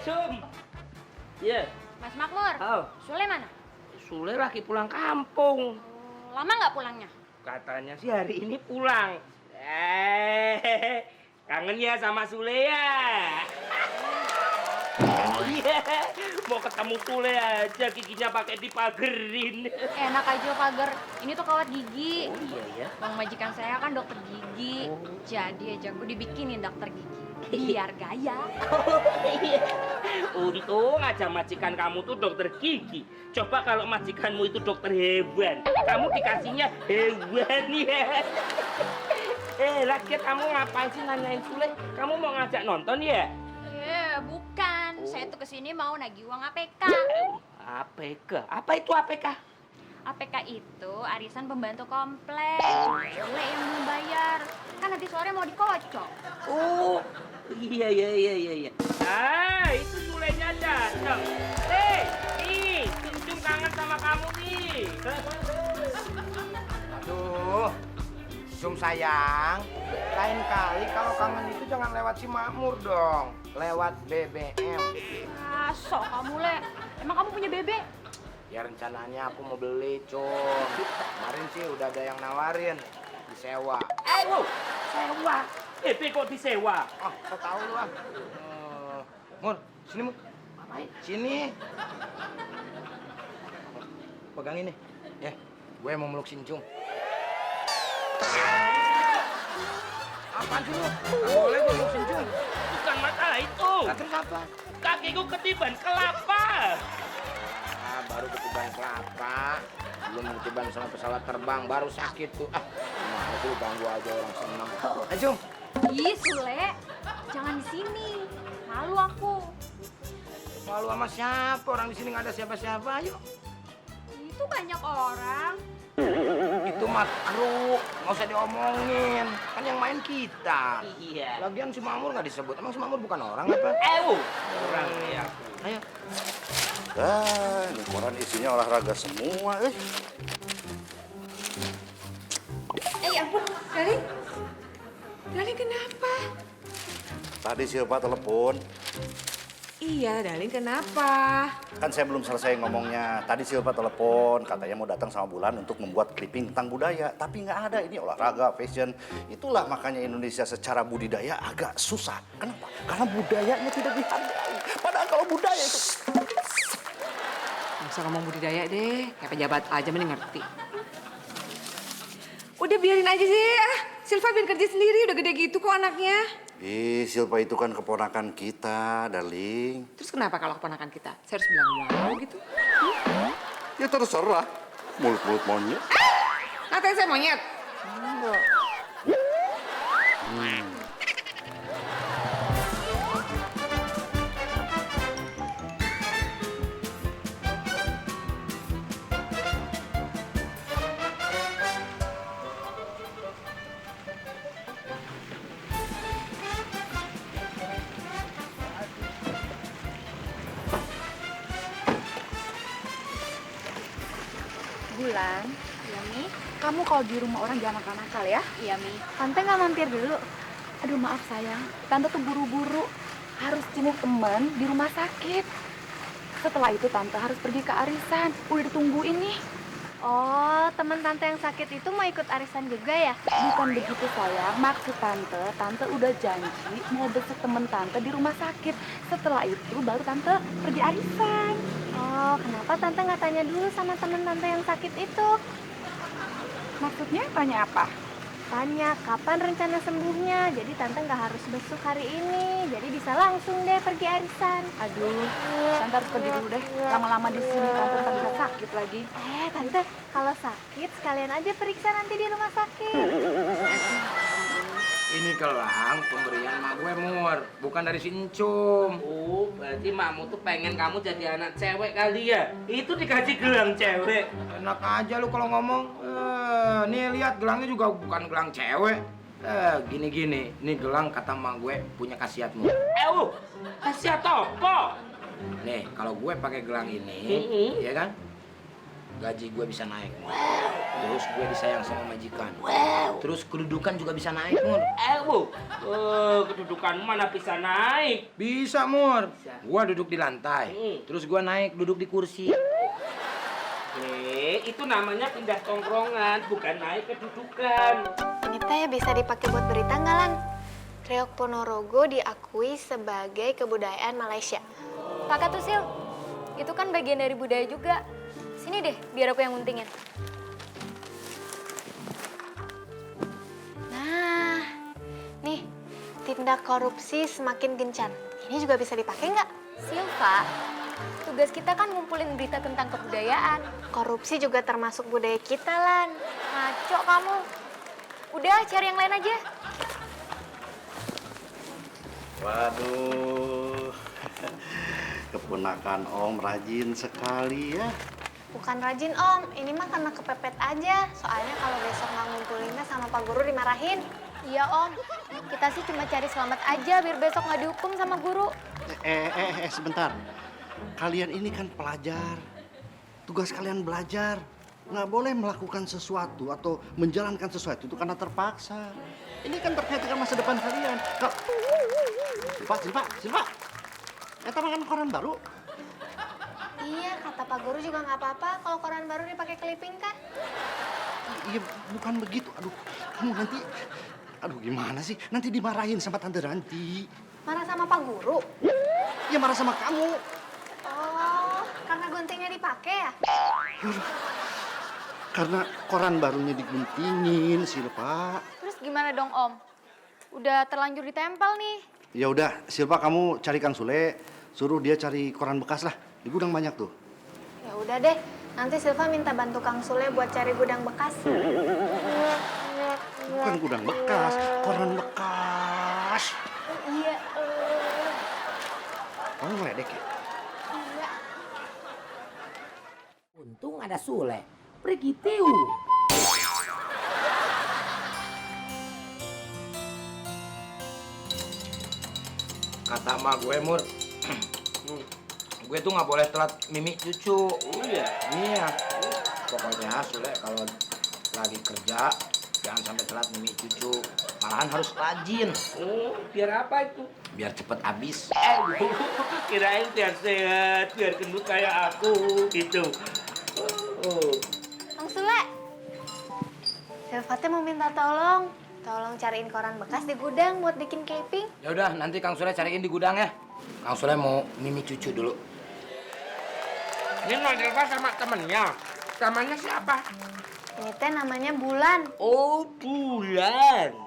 Sum. Iya. Mas Makmur, Oh. Sule mana? Sule lagi pulang kampung. Lama nggak pulangnya? Katanya sih hari ini pulang. Kangen ya sama Sule ya? Iya, mau ketemu Sule aja giginya pakai dipagerin. Enak aja pagar. Ini tuh kawat gigi. Oh iya ya. Bang majikan saya kan dokter gigi. Oh. Jadi aja gue dibikinin dokter gigi. Biar gaya. Iya. Untung aja majikan kamu tuh dokter gigi. Coba kalau majikanmu itu dokter hewan, kamu dikasihnya hewan ya. Lagi kamu ngapain sih nanyain Sule? Kamu mau ngajak nonton ya? Bukan. Saya tuh kesini mau nagih uang APK. APK? Apa itu APK? APK itu arisan pembantu komplek. Sule yang mau bayar. Kan nanti sore mau dikocok. Oh, iya. Ah, itu Sulenya datang. Nih, Cum kangen sama kamu nih. Aduh, Cum sayang, lain kali kalau kangen itu jangan lewat si Makmur dong, lewat BBM. Sok kamu, Le. Emang kamu punya bebek? Ya rencananya aku mau beli, Cum. Kemarin sih udah ada yang nawarin, disewa. Wow, sewa. Bebek kok disewa? Oh, kau tahu lu ah. Mur, sini Mur. Ngapain? Sini. Pegang ini. Ya, gue mau meluk si Cum. Apaan sih lu? Nggak boleh gue meluk si Cum. Bukan masalah itu. Lah, terus apa? Kakiku ketiban kelapa. Ah, baru ketiban kelapa. Belum ketiban sama pesawat terbang, baru sakit tuh. Ah, gimana sih lu ganggu aja orang senang. Cum. Ih, Sule. Jangan di sini. Malu aku. Malu sama siapa? Orang di sini nggak ada siapa-siapa. Ayo. Itu banyak orang. Itu mah kru, nggak usah diomongin. Kan yang main kita. Iya. Lagian si Makmur nggak disebut. Emang si Makmur bukan orang apa? Orang ya. Ayo. Ini koran isinya olahraga semua. Ya ampun, Darling. Darling kenapa? Tadi Silva telepon. Iya, Darling kenapa? Kan saya belum selesai ngomongnya. Tadi Silva telepon, katanya mau datang sama Bulan untuk membuat clipping tentang budaya. Tapi nggak ada, ini olahraga, fashion. Itulah makanya Indonesia secara budidaya agak susah. Kenapa? Karena budayanya tidak dihargai. Padahal kalau budaya itu... Nggak usah ngomong budidaya deh, kayak pejabat aja mending ngerti. Udah biarin aja sih, Silva biar kerja sendiri, udah gede gitu kok anaknya. Silva itu kan keponakan kita, darling. Terus kenapa kalau keponakan kita? Saya harus bilang wow gitu. Ya terserah, mulut-mulut monyet. Ngatain saya monyet? Enggak. Bulan, Iya, Mi. kamu kalau di rumah orang jangan nakal-nakal ya. Iya, Mi. Tante nggak mampir dulu. Aduh maaf sayang, Tante tuh buru-buru. Harus jenguk teman di rumah sakit. Setelah itu Tante harus pergi ke arisan. Udah ditungguin nih. Oh, teman Tante yang sakit itu mau ikut arisan juga ya? Bukan begitu sayang, maksud Tante udah janji mau besok temen Tante di rumah sakit. Setelah itu baru Tante pergi arisan. Oh, kenapa Tante nggak tanya dulu sama teman Tante yang sakit itu? Maksudnya tanya apa? Tanya kapan rencana sembuhnya, jadi Tante nggak harus besok hari ini, jadi bisa langsung deh pergi arisan. Aduh, Tante harus pergi dulu deh. Lama-lama di sini Tante ntar bisa sakit lagi. Tante, kalau sakit sekalian aja periksa nanti di rumah sakit. Ini gelang pemberian mak gue, Mur. Bukan dari si Encum. Oh, berarti makmu tuh pengen kamu jadi anak cewek kali ya? Itu dikasih gelang cewek. Enak aja lu kalau ngomong. Nih lihat gelangnya juga bukan gelang cewek. Gini-gini. Ini gelang kata mak gue punya khasiatmu. Khasiat apa? Nih, kalau gue pakai gelang ini, ya kan? Gaji gue bisa naik. Terus gue disayang sama majikan. Wow. Terus kedudukan juga bisa naik, Mur. Bu, kedudukanmu mana bisa naik? Bisa, Mur. Gua duduk di lantai. Terus gua naik duduk di kursi. Itu namanya pindah tongkrongan, bukan naik kedudukan. Ini teh bisa dipakai buat berita nggak, Lan? Reok Ponorogo diakui sebagai kebudayaan Malaysia. Kakak tuh Sil, itu kan bagian dari budaya juga. Sini deh, biar aku yang nguntingin. Nah, nih, tindak korupsi semakin gencar. Ini juga bisa dipakai nggak? Silva, tugas kita kan ngumpulin berita tentang kebudayaan. Korupsi juga termasuk budaya kita, Lan. Ngaco kamu. Udah, cari yang lain aja. Waduh, keponakan Om rajin sekali ya. Bukan rajin, Om. Ini mah karena kepepet aja. Soalnya kalau besok nggak ngumpulinnya sama Pak Guru dimarahin. Iya Om, kita sih cuma cari selamat aja biar besok nggak dihukum sama guru. Sebentar. Kalian ini kan pelajar. Tugas kalian belajar. Nggak boleh melakukan sesuatu atau menjalankan sesuatu itu karena terpaksa. Ini kan terkait dengan masa depan kalian. Silva. Eta makan koran baru. Iya, kata Pak Guru juga nggak apa-apa kalau koran baru dipakai clipping kan. Iya, bukan begitu. Aduh, kamu nanti... Aduh, gimana sih? Nanti dimarahin sama Tante Ranti. Marah sama Pak Guru? Ya marah sama kamu. Oh, karena guntingnya dipakai ya? Karena koran barunya diguntingin, Silva. Terus gimana dong Om? Udah terlanjur ditempel nih. Ya udah, Silva kamu cari Kang Sule, suruh dia cari koran bekas lah. Di gudang banyak tuh. Ya udah deh, nanti Silva minta bantu Kang Sule buat cari gudang bekas. Bukan gudang bekas, koran bekas. Iya. Kamu ngeledek ya? Untung ada Sule. Pergi tiu. Kata emak gue, Mur. Gue tuh nggak boleh telat mimi cucu. Iya. Iya. Pokoknya Sule kalau lagi kerja jangan sampai telat mimi cucu. Malahan harus rajin. Biar apa itu? Biar cepet habis. Kirain biar sehat, biar gendut kayak aku gitu. Kang Sule, Silva teh mau minta tolong cariin koran bekas di gudang buat bikin clipping. Ya udah, nanti Kang Sule cariin di gudang ya. Kang Sule mau mimi cucu dulu. Ini Silva sama temennya. Namanya siapa? Ini teh namanya Bulan. Oh, Bulan.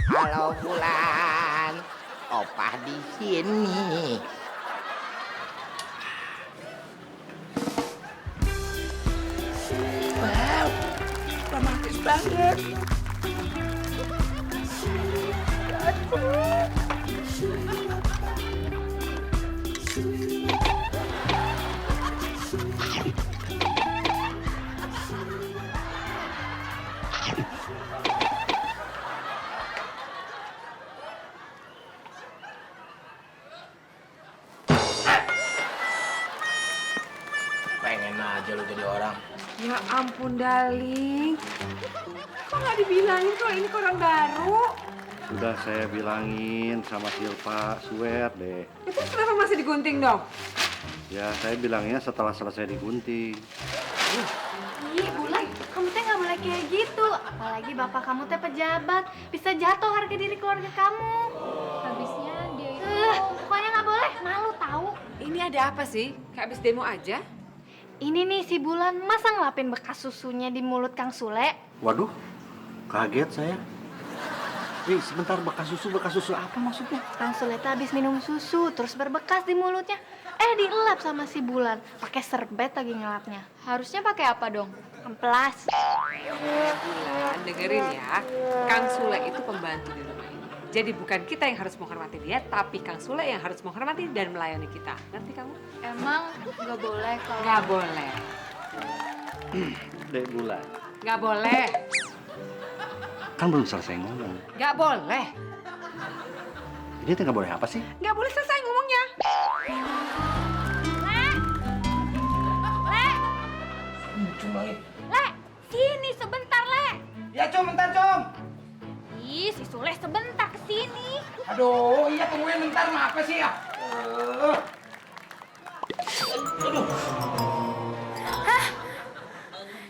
Halo Bulan, Opah di sini. Wow, romantis banget. Pengen aja lu jadi orang. Ya ampun, darling. Kok nggak dibilangin kalau ini koran baru? Sudah saya bilangin sama Silva, swear deh. Itu kenapa masih digunting dong? Ya saya bilangnya setelah selesai digunting. Ih, Bulan, kamu teh nggak boleh kayak gitu. Apalagi bapak kamu teh pejabat, bisa jatuh harga diri keluarga kamu. Habisnya dia itu... Pokoknya nggak boleh, malu tahu. Ini ada apa sih? Kayak habis demo aja? Ini nih si Bulan, masa ngelapin bekas susunya di mulut Kang Sule? Waduh, kaget saya. Sebentar, bekas susu apa maksudnya? Kang Sule teh habis minum susu, terus berbekas di mulutnya. Dielap sama si Bulan, pakai serbet lagi ngelapnya. Harusnya pakai apa dong? Amplas. Bulan, dengerin ya. Kang Sule itu pembantu di rumah ini. Jadi bukan kita yang harus menghormati dia, tapi Kang Sule yang harus menghormati dan melayani kita. Ngerti kamu? Emang nggak boleh kalau... Nggak boleh. Dek Bulan. Nggak boleh. Kan belum selesai ngomong. Nggak boleh. Ini tuh nggak boleh apa sih? Nggak boleh selesai ngomong ngomongnya. Le, sini sebentar, Le. Ya, Com, bentar, Com. Ih, si Sule sebentar kesini. Aduh, iya tungguin bentar, mah apa sih ya?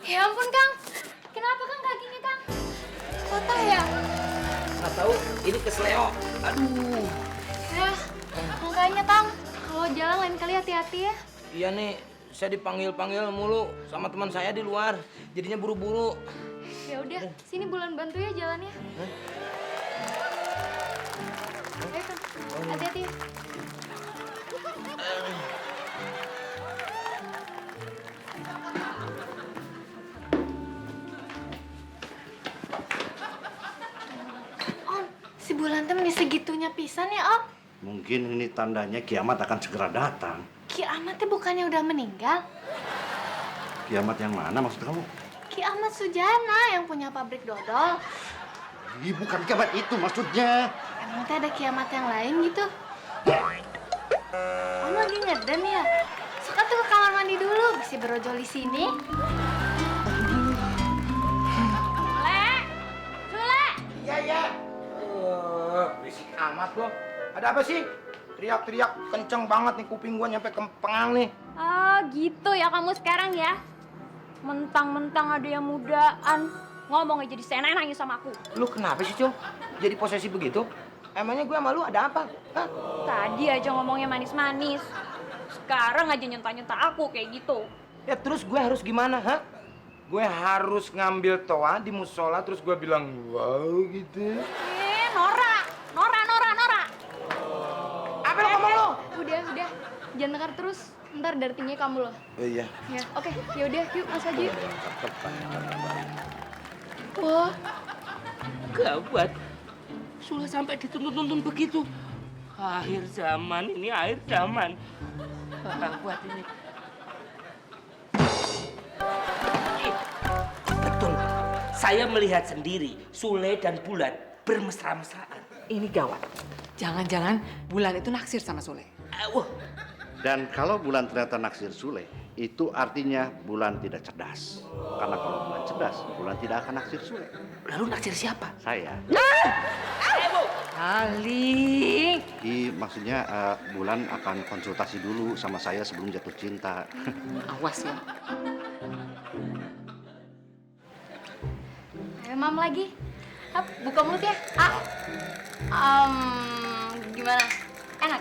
Ya ampun, Kang. Kenapa, Kang, kakinya, Kang? Patah ya? Nggak tahu, ini kesleo. Aduh. Ya, makanya, Kang. Kalau jalan lain kali hati-hati ya. Iya nih, saya dipanggil-panggil mulu sama teman saya di luar. Jadinya buru-buru. Ya udah, sini Bulan bantu ya jalannya. Ayo, Kang. Hati-hati ya. Om, si Bulan teh meni segitunya pisan ya, Om? Mungkin ini tandanya kiamat akan segera datang. Kiamat teh bukannya udah meninggal? Kiamat yang mana maksud kamu? Kiamat Sujana yang punya pabrik dodol. Ih, bukan kiamat itu maksudnya. Emang teh ada kiamat yang lain gitu? Om lagi ngeden ya? Suka tuh ke kamar mandi dulu, bisa berojol di sini. Sule! Sule! Iya, iya. Berisik amat loh. Ada apa sih? Teriak-teriak kenceng banget nih kuping gua nyampe ke pengang nih. Oh, gitu ya kamu sekarang ya? Mentang-mentang ada yang mudaan, ngomong aja jadi seenaknya sama aku. Lu kenapa sih, Com? Jadi posesif begitu? Emangnya gue sama lu ada apa? Hah? Tadi aja ngomongnya manis-manis. Sekarang aja nyenta-nyenta aku kayak gitu. Ya terus gue harus gimana, ha? Gue harus ngambil toa di musola terus gue bilang wow gitu. Nora! Nora, Nora, Nora! Apa lo ngomong lo? Udah. Jangan tekar terus. Ntar dartingnya kamu loh. Oh iya. Ya, oke. Ya udah, yuk masuk aja yuk. Wah, Gawat. Sule sampai dituntun-tuntun begitu. Akhir zaman ini, akhir zaman. Gawat ini. Betul. Saya melihat sendiri Sule dan Bulan bermesra-mesraan. Ini gawat. Jangan-jangan Bulan itu naksir sama Sule. Wah, Dan kalau Bulan ternyata naksir Sule, itu artinya Bulan tidak cerdas. Karena kalau Bulan cerdas, Bulan tidak akan naksir Sule. lalu naksir siapa? Saya. Aling. Maksudnya Bulan akan konsultasi dulu sama saya sebelum jatuh cinta. Awas ya. ayo mam lagi. Hap, buka mulut ya. Gimana? Enak?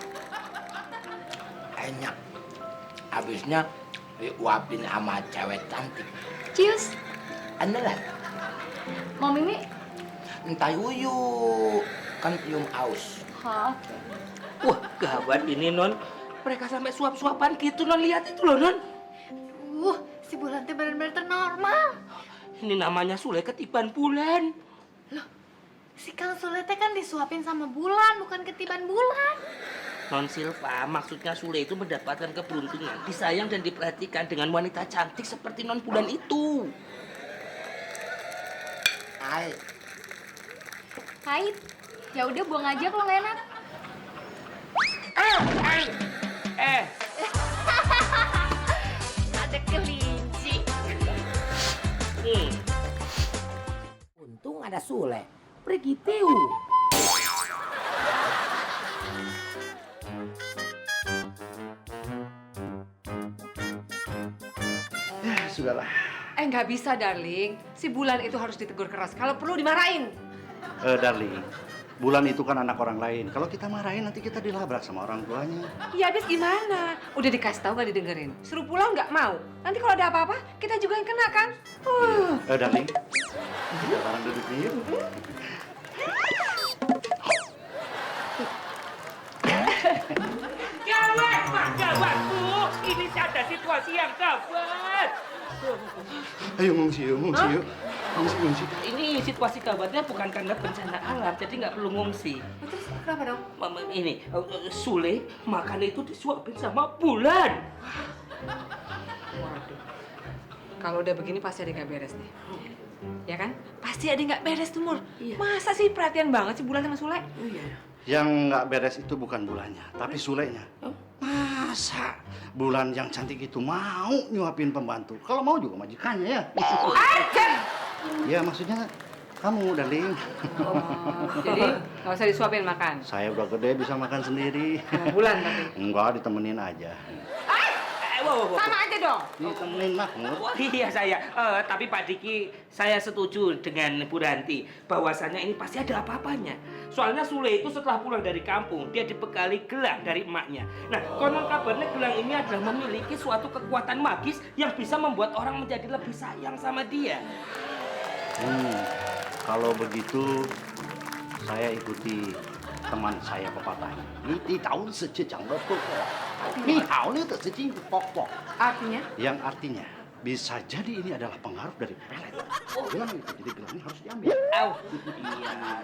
Enak. Habisnya diuapin sama cewek cantik. Cius. Andalan. Mau Mimi? Entah yuyu. Kan cium aus. Oke. Wah, gawat ini, Non. Mereka sampai suap-suapan gitu, Non. Lihat itu loh, Non. Si Bulan teh bener-bener normal. Ini namanya Sule ketiban Bulan. Si Kang Sule teh kan disuapin sama Bulan, bukan ketiban Bulan. Non Silva, maksudnya Sule itu mendapatkan keberuntungan, disayang dan diperhatikan dengan wanita cantik seperti Non Bulan itu. Hai. Pahit. Ya udah buang aja kalau nggak enak. Ada kelinci. Untung ada Sule. Pergi tiu. Ya, sudahlah. Nggak bisa, darling. Si Bulan itu harus ditegur keras. Kalau perlu dimarahin. Darling, Bulan itu kan anak orang lain. Kalau kita marahin nanti kita dilabrak sama orang tuanya. Ya habis gimana? Udah dikasih tahu nggak didengerin. Suruh pulang nggak mau. Nanti kalau ada apa-apa, kita juga yang kena kan? Darling, kita bareng duduk nih yuk. Gawat, Pak, gawat, Bu. Ini ada situasi yang gawat. Ayo ngungsi yuk. Ngungsi. Ini situasi gawatnya bukan karena bencana alam, jadi nggak perlu ngungsi. Terus kenapa dong? Mama, ini, Sule makan itu disuapin sama Bulan. Waduh. Kalau udah begini pasti ada nggak beres nih. Ya kan? Pasti ada nggak beres tuh, Mur. Iya. Masa sih perhatian banget sih Bulan sama Sule? Oh iya. Yang nggak beres itu bukan bulannya, tapi Sulenya. Masa Bulan yang cantik itu mau nyuapin pembantu? Kalau mau juga majikannya ya. Ya maksudnya kamu, darling. Jadi nggak usah disuapin makan. Saya udah gede bisa makan sendiri. Sama Bulan tapi. Enggak, ditemenin aja. Sama aja dong. Ditemenin Mahmud. Wah, iya saya. Tapi Pak Diki, saya setuju dengan Bu Ranti bahwasannya ini pasti ada apa-apanya. Soalnya Sule itu setelah pulang dari kampung, dia dibekali gelang dari emaknya. Nah, konon kabarnya gelang ini adalah memiliki suatu kekuatan magis yang bisa membuat orang menjadi lebih sayang sama dia. Kalau begitu saya ikuti teman saya pepatah. Ini tahun sececang betul. Ini tahun itu secing pokok. Artinya? Yang artinya bisa jadi ini adalah pengaruh dari pelet. Gimana itu? Jadi gelang ini harus diambil. Iya,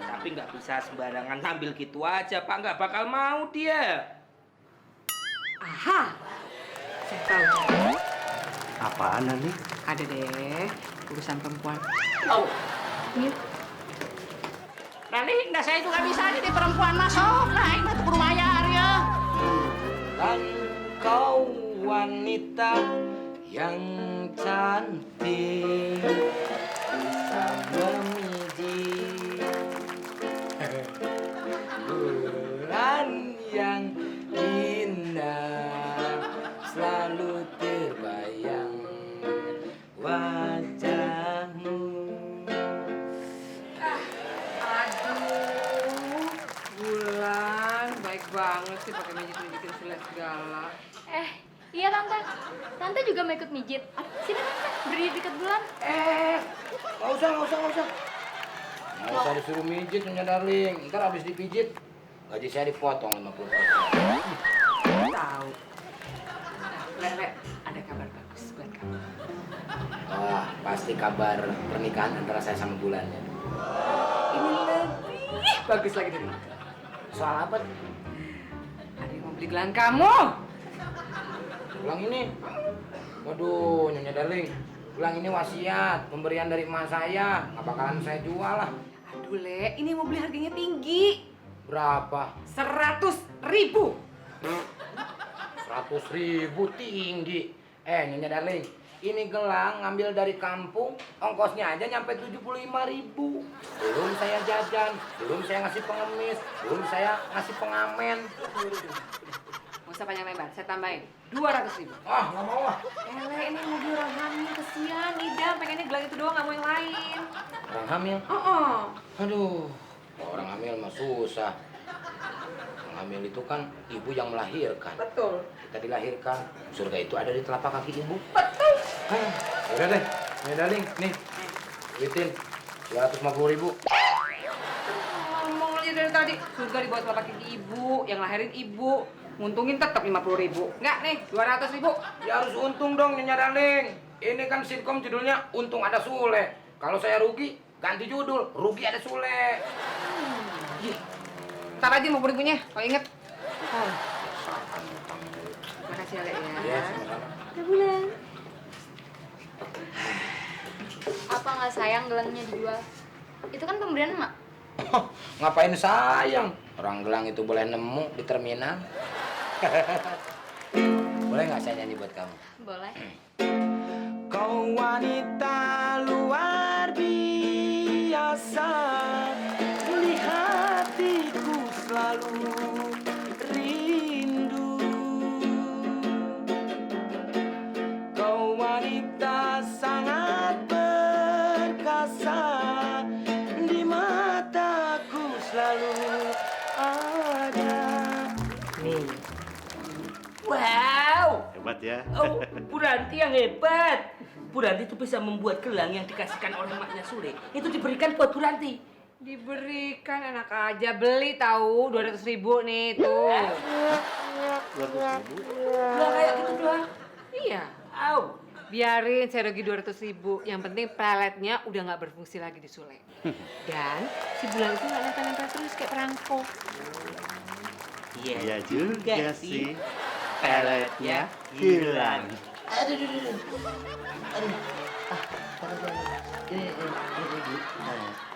tapi nggak bisa sembarangan ambil gitu aja, Pak. Nggak bakal mau dia. Aha. Saya tahu. Apaan nih? Ada deh urusan perempuan. Nanti nggak saya juga bisa jadi perempuan masuk. Nah, ini tuh kudu bayar ya. Dan kau wanita yang cantik bisa memijit bulan yang indah selalu terbayang wajahmu. Aduh, Bulan baik banget sih pakai mijit-mijitin Sule segala. Iya Tante. Tante juga mau ikut mijit. Sini Tante, berdiri dekat Bulan. Nggak usah. Nggak usah disuruh mijit, Nyonya Darling. Ntar habis dipijit, gaji saya dipotong 50%. Tahu. Nah, Le, ada kabar bagus buat kamu. Wah, pasti kabar pernikahan antara saya sama Bulan ya. Ini lebih bagus lagi dari itu. Soal apa? Ada yang mau beli gelang kamu. Gelang ini? Waduh, Nyonya Darling. Gelang ini wasiat, pemberian dari emak saya. Nggak bakalan saya jual lah. Aduh, Le, ini mau beli harganya tinggi. Berapa? 100.000. 100.000 tinggi. Nyonya Darling, ini gelang ngambil dari kampung, ongkosnya aja nyampe 75.000. Belum saya jajan, belum saya ngasih pengemis, belum saya ngasih pengamen. Nggak usah panjang lebar, saya tambahin 200.000. Ah, nggak mau ah. Le, ini mau beli orang hamil, kesian. Idam, pengennya gelang itu doang, nggak mau yang lain. Orang hamil? Aduh, orang hamil mah susah. Orang hamil itu kan ibu yang melahirkan. Betul. Kita dilahirkan, surga itu ada di telapak kaki ibu. Betul. Udah deh, Nyonya Darling, nih, duitin 250.000. Ngomong aja dari tadi, surga di bawah telapak kaki ibu, yang lahirin ibu. Nguntungin tetap 50.000. Enggak nih, 200.000. Ya harus untung dong, Nyonya Darling. Ini kan sitkom judulnya Untung Ada Sule. Kalau saya rugi, ganti judul Rugi Ada Sule. Ntar aja 50.000-nya, kalau inget. Makasih ya, Le, ya. Iya, sama-sama. Ya Bulan. Apa nggak sayang gelangnya dijual? Itu kan pemberian emak. Ngapain sayang? Orang gelang itu boleh nemu di terminal. Boleh nggak saya nyanyi buat kamu? Boleh. Kau wanita luar biasa, di hatiku selalu rindu. Kau wanita sangat perkasa, di mataku selalu ada. Nih. Wow. Hebat ya. Oh, Bu Ranti yang hebat. Bu Ranti itu bisa membuat gelang yang dikasihkan oleh emaknya Sule. Itu diberikan buat Bu Ranti. Diberikan enak aja, beli tahu 200.000 nih tuh. 200.000. Gelang kayak gitu doang. Iya. Au. Biarin saya rugi 200.000. Yang penting peletnya udah nggak berfungsi lagi di Sule. Dan si Bulan itu nggak nempel-nempel terus kayak perangko. Iya juga sih. Peletnya hilang.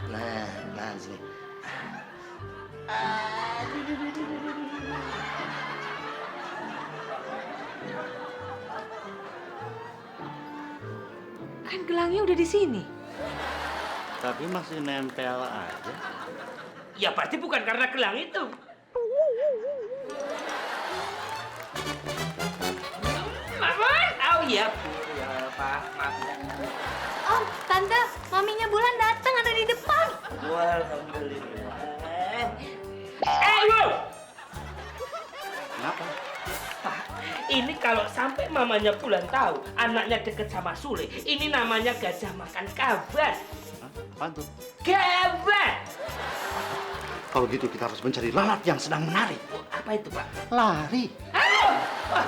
Nah, sini. Kan gelangnya udah di sini. Tapi masih nempel aja. Ya pasti bukan karena gelang itu. Maman, oh iya Bu, ya Pak, maaf ya. Om, Tante, maminya Bulan datang ada di depan. Alhamdulillah. Wow! Kenapa? Pak, ini kalau sampai mamanya Bulan tahu anaknya deket sama Sule, ini namanya gajah makan kabar. Hah? Apaan tuh? Kabar! Kalau gitu kita harus mencari lalat yang sedang menari. Apa itu, Pak? Lari. Ayo! Wah,